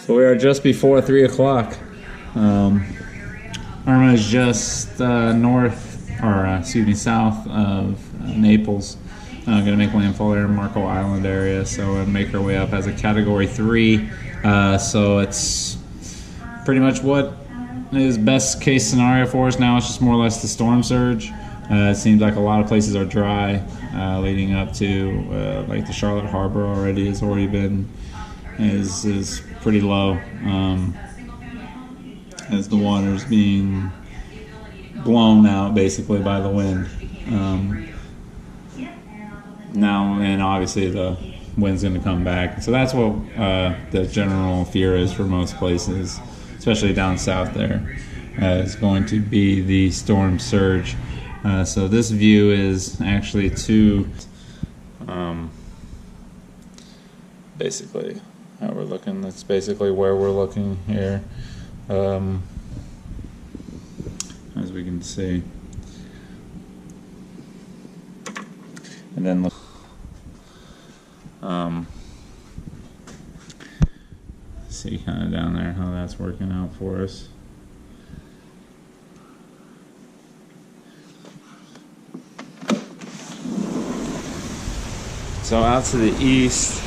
So we are just before 3 o'clock. Irma is just south of Naples. Gonna make landfall here in Marco Island area, so we'll make our way up as a Category 3. So it's pretty much what is best case scenario for us now. It's just more or less the storm surge. It seems like a lot of places are dry, leading up to like the Charlotte Harbor already has already been is pretty low, as the water's being blown out basically by the wind. Now, and obviously the wind's going to come back. So that's what the general fear is for most places, especially down south there, is going to be the storm surge. So this view is actually basically how we're looking. That's basically where we're looking here, as we can see. And then look, see kind of down there how that's working out for us. So out to the east,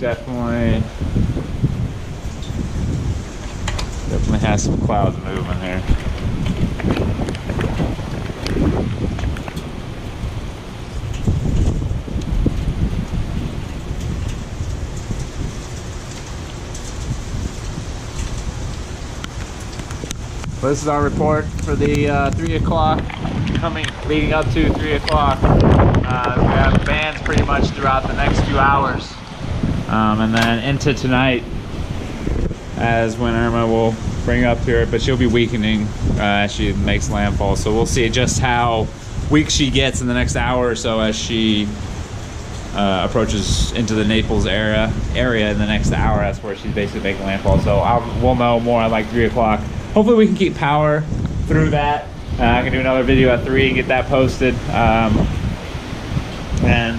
definitely has some clouds moving here. This is our report for the 3 o'clock, leading up to 3 o'clock. We have bands pretty much throughout the next few hours. And then into tonight, as when Irma will bring up here, but she'll be weakening as she makes landfall. So we'll see just how weak she gets in the next hour or so as she approaches into the Naples area in the next hour. That's where she's basically making landfall. So we'll know more at like 3 o'clock. Hopefully we can keep power through that. I can do another video at 3 and get that posted, and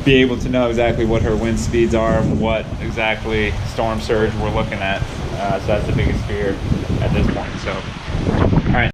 be able to know exactly what her wind speeds are, what exactly storm surge we're looking at. So that's the biggest fear at this point. So